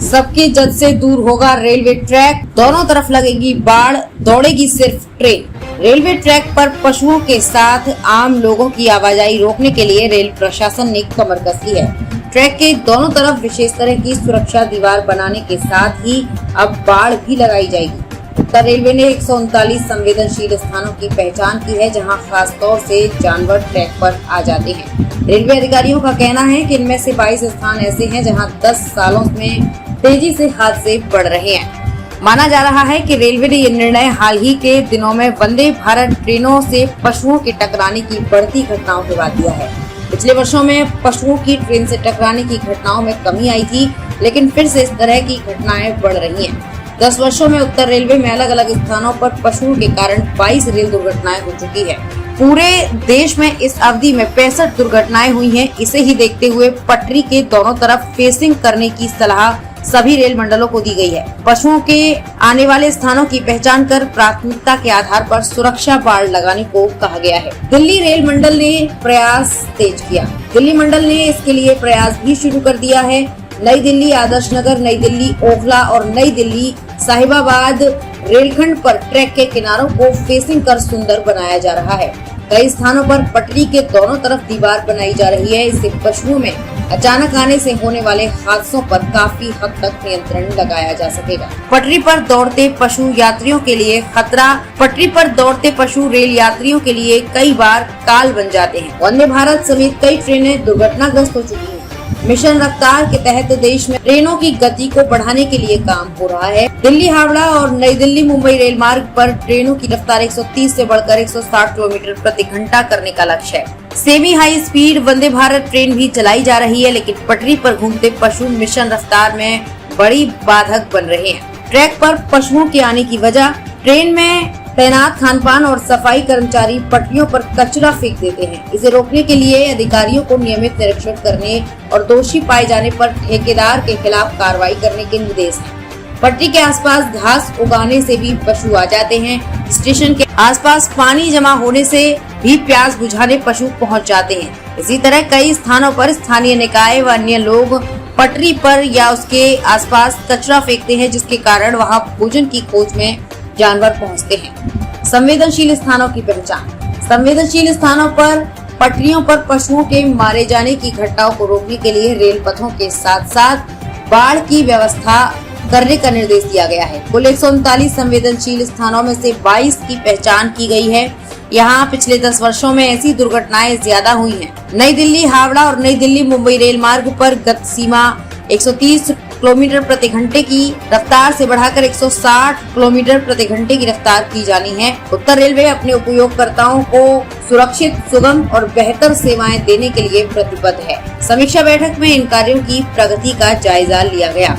सबके जद से दूर होगा रेलवे ट्रैक, दोनों तरफ लगेगी बाड़, दौड़ेगी सिर्फ ट्रेन। रेलवे ट्रैक पर पशुओं के साथ आम लोगों की आवाजाही रोकने के लिए रेल प्रशासन ने कमर कसी है। ट्रैक के दोनों तरफ विशेष तरह की सुरक्षा दीवार बनाने के साथ ही अब बाड़ भी लगाई जाएगी। उत्तर रेलवे ने 139 संवेदनशील स्थानों की पहचान की है, जहां खास तौर से जानवर ट्रैक पर आ जाते हैं। रेलवे अधिकारियों का कहना है कि इनमें से 22 स्थान ऐसे हैं जहां 10 सालों में तेजी से हादसे बढ़ रहे हैं। माना जा रहा है कि रेलवे ने यह निर्णय हाल ही के दिनों में वंदे भारत ट्रेनों से पशुओं के टकराने की बढ़ती घटनाओं के बाद दिया है। पिछले वर्षों में पशुओं की ट्रेन से टकराने की घटनाओं में कमी आई थी, लेकिन फिर से इस तरह की घटनाएं बढ़ रही हैं। 10 वर्षों में उत्तर रेलवे में अलग अलग स्थानों पर पशुओं के कारण 22 रेल दुर्घटनाएं हो चुकी है। पूरे देश में इस अवधि में 65 दुर्घटनाएं हुई हैं। इसे ही देखते हुए पटरी के दोनों तरफ फेसिंग करने की सलाह सभी रेल मंडलों को दी गई है। पशुओं के आने वाले स्थानों की पहचान कर प्राथमिकता के आधार पर सुरक्षा बाड़ लगाने को कहा गया है। दिल्ली रेल मंडल ने प्रयास तेज किया। दिल्ली मंडल ने इसके लिए प्रयास भी शुरू कर दिया है। नई दिल्ली आदर्श नगर, नई दिल्ली ओखला और नई दिल्ली साहिबाबाद रेलखंड पर ट्रैक के किनारों को फेसिंग कर सुंदर बनाया जा रहा है। कई स्थानों पर पटरी के दोनों तरफ दीवार बनाई जा रही है। इससे पशुओं में अचानक आने से होने वाले हादसों पर काफी हद तक नियंत्रण लगाया जा सकेगा। पटरी पर दौड़ते पशु यात्रियों के लिए खतरा। पटरी पर दौड़ते पशु रेल यात्रियों के लिए कई बार काल बन जाते हैं। वंदे भारत समेत कई ट्रेनें दुर्घटनाग्रस्त हो चुकी हैं। मिशन रफ्तार के तहत देश में ट्रेनों की गति को बढ़ाने के लिए काम हो रहा है। दिल्ली हावड़ा और नई दिल्ली मुंबई रेल मार्ग पर ट्रेनों की रफ्तार 130 से बढ़कर 160 किलोमीटर प्रति घंटा करने का लक्ष्य है। Semi high speed Vande Bharat train भी चलाई जा रही है, लेकिन पटरी पर घूमते पशु मिशन रफ्तार में बड़ी बाधक बन रहे हैं। ट्रैक पर पशुओं के आने की वजह ट्रेन में तैनात खानपान और सफाई कर्मचारी पटरियों पर कचरा फेंक देते हैं। इसे रोकने के लिए अधिकारियों को नियमित निरीक्षण करने और दोषी पाए जाने पर ठेकेदार के खिलाफ कार्रवाई करने के निर्देश हैं। पटरी के आसपास घास उगाने से भी पशु आ जाते हैं। स्टेशन के आसपास पानी जमा होने से भी प्यास बुझाने पशु पहुंच जाते हैं। इसी तरह कई स्थानों पर स्थानीय निकाय व अन्य लोग पटरी पर या उसके आसपास कचरा फेंकते हैं, जिसके कारण वहां भोजन की खोज में जानवर पहुंचते हैं। संवेदनशील स्थानों की पहचान। संवेदनशील स्थानों पर पटरियों पर पशुओं के मारे जाने की घटनाओं को रोकने के लिए रेल पथों के साथ साथ बाढ़ की व्यवस्था करने का निर्देश दिया गया है। कुल 139 संवेदनशील स्थानों में से 22 की पहचान की गई है। यहाँ पिछले 10 वर्षों में ऐसी दुर्घटनाएं ज्यादा हुई हैं। नई दिल्ली हावड़ा और नई दिल्ली मुंबई रेल मार्ग पर गति सीमा 130 किलोमीटर प्रति घंटे की रफ्तार से बढ़ाकर 160 किलोमीटर प्रति घंटे की रफ्तार की जानी है। उत्तर रेलवे अपने उपयोगकर्ताओं को सुरक्षित, सुगम और बेहतर सेवाएं देने के लिए प्रतिबद्ध है। समीक्षा बैठक में इन कार्यों की प्रगति का जायजा लिया गया।